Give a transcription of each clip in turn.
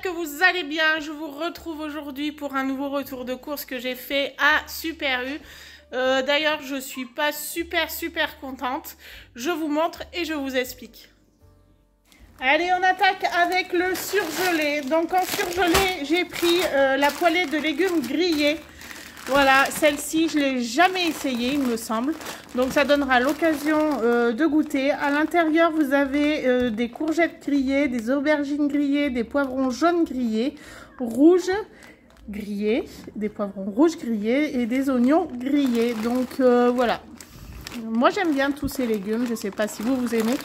que vous allez bien. Je vous retrouve aujourd'hui pour un nouveau retour de course que j'ai fait à Super U. D'ailleurs, je suis pas super contente. Je vous montre et je vous explique. Allez, on attaque avec le surgelé. Donc en surgelé, j'ai pris la poêlée de légumes grillés. Voilà, celle-ci, je ne l'ai jamais essayée, il me semble. Donc ça donnera l'occasion de goûter. À l'intérieur, vous avez des courgettes grillées, des aubergines grillées, des poivrons jaunes grillés, rouges grillés, des poivrons rouges grillés et des oignons grillés. Donc voilà. Moi, j'aime bien tous ces légumes. Je ne sais pas si vous aimez.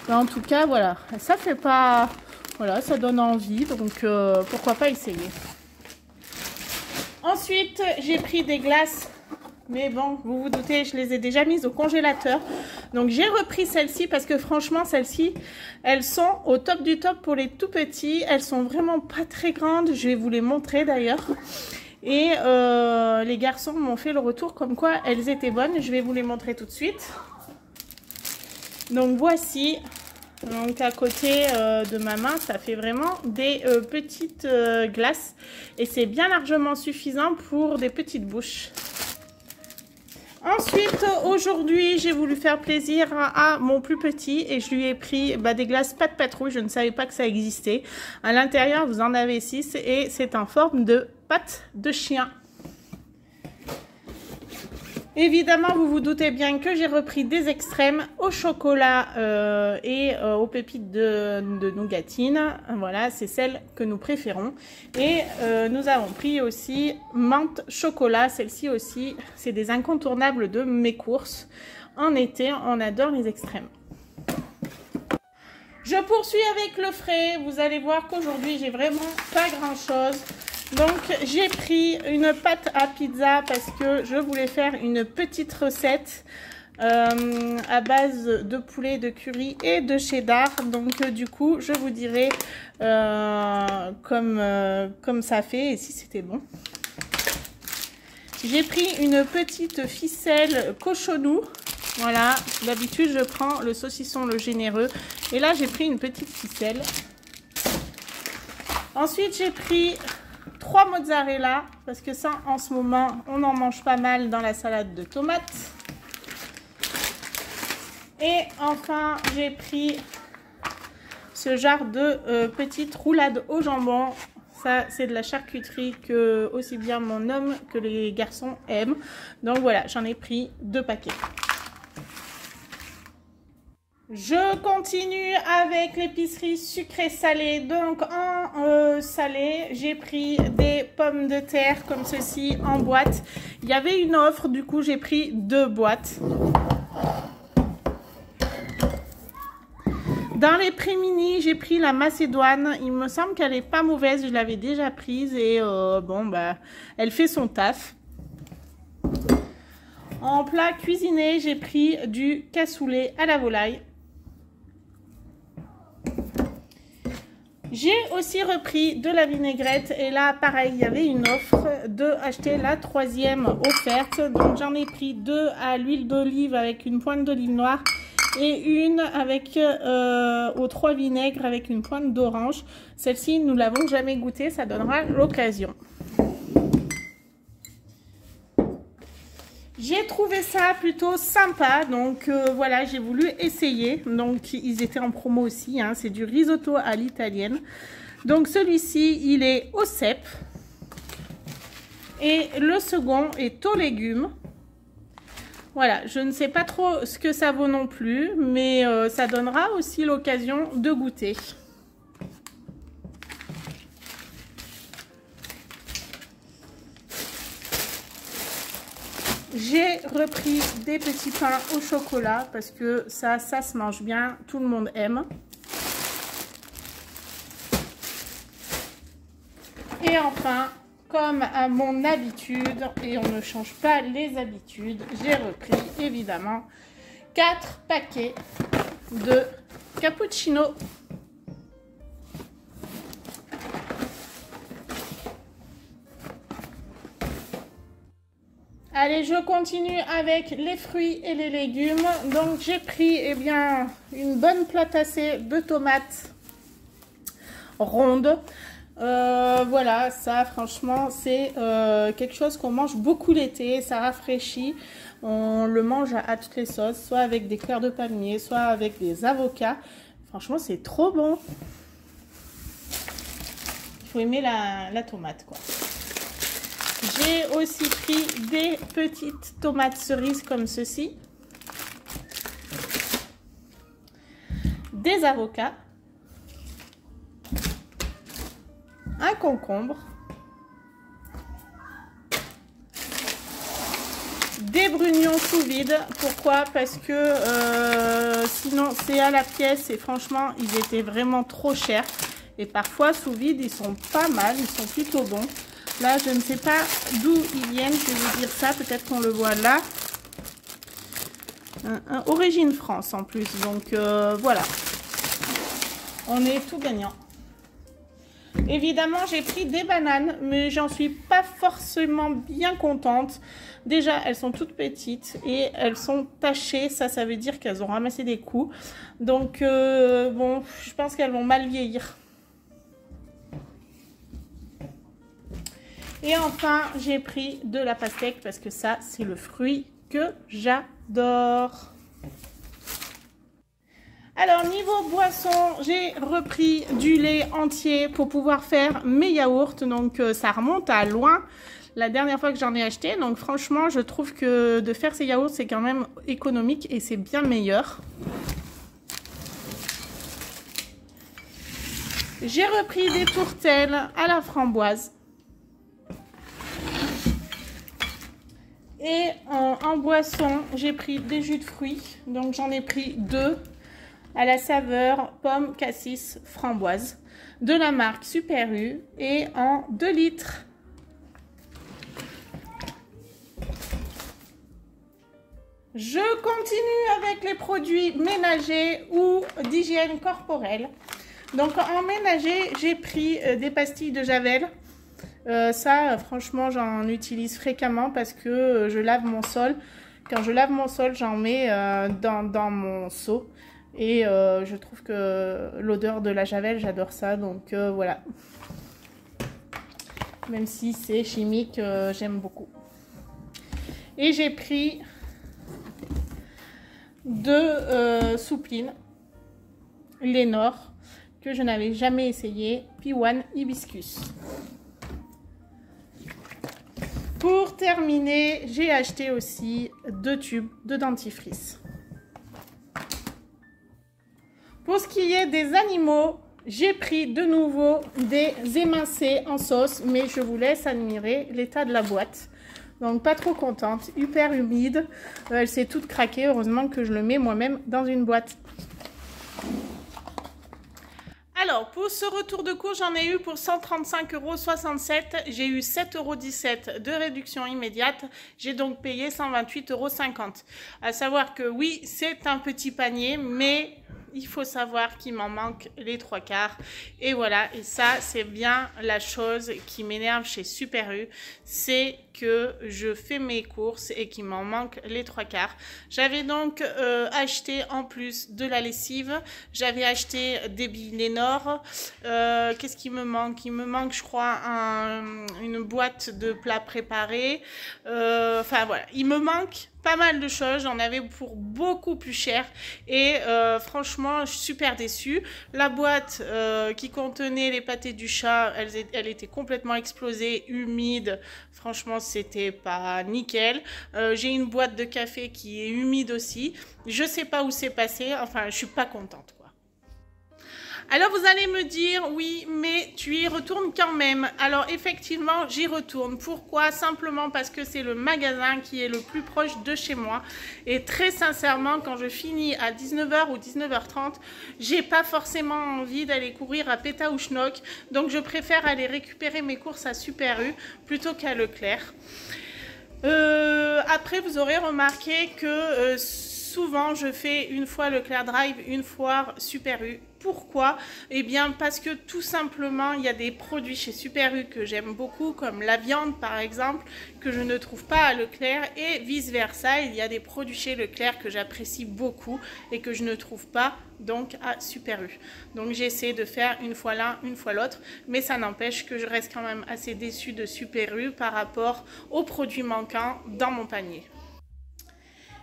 Mais en tout cas, voilà. Ça fait pas... Voilà, ça donne envie. Donc pourquoi pas essayer. Ensuite, j'ai pris des glaces, mais bon, vous vous doutez, je les ai déjà mises au congélateur. Donc, j'ai repris celles-ci parce que franchement, celles-ci, elles sont au top du top pour les tout petits. Elles sont vraiment pas très grandes. Je vais vous les montrer d'ailleurs. Et les garçons m'ont fait le retour comme quoi elles étaient bonnes. Je vais vous les montrer tout de suite. Donc, voici. Donc à côté de ma main, ça fait vraiment des petites glaces et c'est bien largement suffisant pour des petites bouches. Ensuite, aujourd'hui, j'ai voulu faire plaisir à mon plus petit et je lui ai pris des glaces pâte patrouille. Je ne savais pas que ça existait. À l'intérieur, vous en avez 6 et c'est en forme de pâte de chien. Évidemment, vous vous doutez bien que j'ai repris des extrêmes au chocolat et aux pépites de nougatine. Voilà, c'est celle que nous préférons. Et nous avons pris aussi menthe chocolat. Celle-ci aussi, c'est des incontournables de mes courses. En été, on adore les extrêmes. Je poursuis avec le frais. Vous allez voir qu'aujourd'hui, j'ai vraiment pas grand-chose. Donc j'ai pris une pâte à pizza parce que je voulais faire une petite recette à base de poulet, de curry et de cheddar. Donc du coup je vous dirai comme ça fait et si c'était bon. J'ai pris une petite ficelle cochonou. Voilà, d'habitude je prends le saucisson le généreux et là j'ai pris une petite ficelle. Ensuite j'ai pris 3 mozzarella, parce que ça, en ce moment, on en mange pas mal dans la salade de tomates. Et enfin, j'ai pris ce genre de petite roulade au jambon. Ça, c'est de la charcuterie que aussi bien mon homme que les garçons aiment. Donc voilà, j'en ai pris 2 paquets. Je continue avec l'épicerie sucré-salé. Donc en salé, j'ai pris des pommes de terre comme ceci en boîte. Il y avait une offre, du coup j'ai pris 2 boîtes. Dans les prix mini, j'ai pris la macédoine. Il me semble qu'elle n'est pas mauvaise, je l'avais déjà prise et elle fait son taf. En plat cuisiné, j'ai pris du cassoulet à la volaille. J'ai aussi repris de la vinaigrette et là pareil il y avait une offre de acheter la 3e offerte. Donc j'en ai pris 2 à l'huile d'olive avec une pointe d'olive noire et une avec aux 3 vinaigres avec une pointe d'orange. Celle-ci nous l'avons jamais goûtée, ça donnera l'occasion. J'ai trouvé ça plutôt sympa, donc voilà, j'ai voulu essayer. Donc ils étaient en promo aussi, hein, c'est du risotto à l'italienne. Donc celui-ci, il est au cèpe. Et le second est aux légumes. Voilà, je ne sais pas trop ce que ça vaut non plus, mais ça donnera aussi l'occasion de goûter. J'ai repris des petits pains au chocolat parce que ça se mange bien, tout le monde aime. Et enfin, comme à mon habitude, et on ne change pas les habitudes, j'ai repris évidemment 4 paquets de cappuccino. Allez, je continue avec les fruits et les légumes. Donc j'ai pris une bonne platacée de tomates rondes. Voilà, ça franchement c'est quelque chose qu'on mange beaucoup l'été, ça rafraîchit, on le mange à toutes les sauces, soit avec des cœurs de palmier, soit avec des avocats. Franchement c'est trop bon. Il faut aimer la tomate quoi. J'ai aussi pris des petites tomates cerises comme ceci, des avocats, un concombre, des brugnons sous vide. Pourquoi? Parce que sinon c'est à la pièce et franchement ils étaient vraiment trop chers. Et parfois sous vide ils sont pas mal, ils sont plutôt bons. Là je ne sais pas d'où ils viennent, je vais vous dire ça, peut-être qu'on le voit là. Origine France en plus, donc voilà. On est tout gagnant. Évidemment, j'ai pris des bananes, mais j'en suis pas forcément bien contente. Déjà, elles sont toutes petites et elles sont tachées. Ça veut dire qu'elles ont ramassé des coups. Donc, bon, je pense qu'elles vont mal vieillir. Et enfin, j'ai pris de la pastèque parce que ça, c'est le fruit que j'adore. Alors niveau boisson, j'ai repris du lait entier pour pouvoir faire mes yaourts. Donc ça remonte à loin la dernière fois que j'en ai acheté. Donc franchement, je trouve que de faire ces yaourts, c'est quand même économique et c'est bien meilleur. J'ai repris des tourtelles à la framboise. Et en boisson, j'ai pris des jus de fruits. Donc j'en ai pris 2. À la saveur pomme, cassis, framboise, de la marque Super U et en 2 litres. Je continue avec les produits ménagers ou d'hygiène corporelle. Donc en ménager, j'ai pris des pastilles de Javel. Ça, franchement, j'en utilise fréquemment parce que je lave mon sol. Quand je lave mon sol, j'en mets dans mon seau. Et je trouve que l'odeur de la Javel, j'adore ça. Donc voilà. Même si c'est chimique, j'aime beaucoup. Et j'ai pris 2 souplines Lénore que je n'avais jamais essayé. P1 Hibiscus. Pour terminer, j'ai acheté aussi 2 tubes de dentifrice. Pour ce qui est des animaux, j'ai pris de nouveau des émincés en sauce, mais je vous laisse admirer l'état de la boîte. Donc pas trop contente, hyper humide, elle s'est toute craquée, heureusement que je le mets moi-même dans une boîte. Alors, pour ce retour de cours, j'en ai eu pour 135,67 €. J'ai eu 7,17 € de réduction immédiate. J'ai donc payé 128,50 €. À savoir que oui, c'est un petit panier, mais il faut savoir qu'il m'en manque les 3/4. Et voilà, et ça, c'est bien la chose qui m'énerve chez Super U. C'est que je fais mes courses et qu'il m'en manque les 3/4. J'avais donc acheté en plus de la lessive. J'avais acheté des billes Lénore. Qu'est-ce qui me manque? Il me manque, je crois, une boîte de plats préparés. Enfin voilà, il me manque pas mal de choses, j'en avais pour beaucoup plus cher et franchement je suis super déçue. La boîte qui contenait les pâtés du chat, elle était complètement explosée, humide, franchement c'était pas nickel. J'ai une boîte de café qui est humide aussi, je sais pas où c'est passé, enfin je suis pas contente quoi. Alors vous allez me dire, oui, mais tu y retournes quand même. Alors effectivement, j'y retourne. Pourquoi? Simplement parce que c'est le magasin qui est le plus proche de chez moi. Et très sincèrement, quand je finis à 19 h ou 19 h 30, j'ai pas forcément envie d'aller courir à Péta ou Schnock. Donc je préfère aller récupérer mes courses à Super U plutôt qu'à Leclerc. Après, vous aurez remarqué que souvent je fais une fois Leclerc Drive, une fois Super U. Pourquoi? Eh bien parce que tout simplement il y a des produits chez Super U que j'aime beaucoup, comme la viande par exemple, que je ne trouve pas à Leclerc, et vice versa, il y a des produits chez Leclerc que j'apprécie beaucoup et que je ne trouve pas donc à Super U. Donc j'essaie de faire une fois l'un, une fois l'autre, mais ça n'empêche que je reste quand même assez déçue de Super U par rapport aux produits manquants dans mon panier.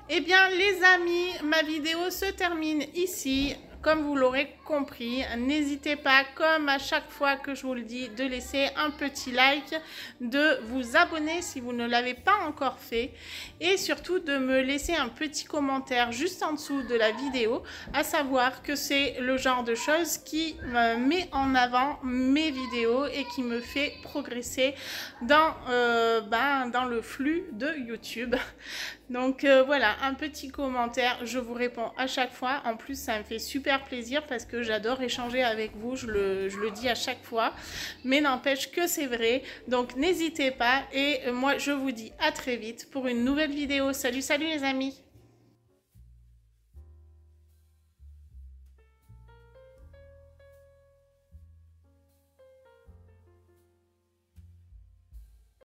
Eh bien les amis, ma vidéo se termine ici. Comme vous l'aurez compris, n'hésitez pas, comme à chaque fois que je vous le dis, de laisser un petit like, de vous abonner si vous ne l'avez pas encore fait, et surtout de me laisser un petit commentaire juste en dessous de la vidéo, à savoir que c'est le genre de choses qui met en avant mes vidéos et qui me fait progresser dans le flux de YouTube. Donc voilà, un petit commentaire, je vous réponds à chaque fois. En plus, ça me fait super plaisir parce que j'adore échanger avec vous, je le dis à chaque fois. Mais n'empêche que c'est vrai, donc n'hésitez pas. Et moi, je vous dis à très vite pour une nouvelle vidéo. Salut, salut les amis!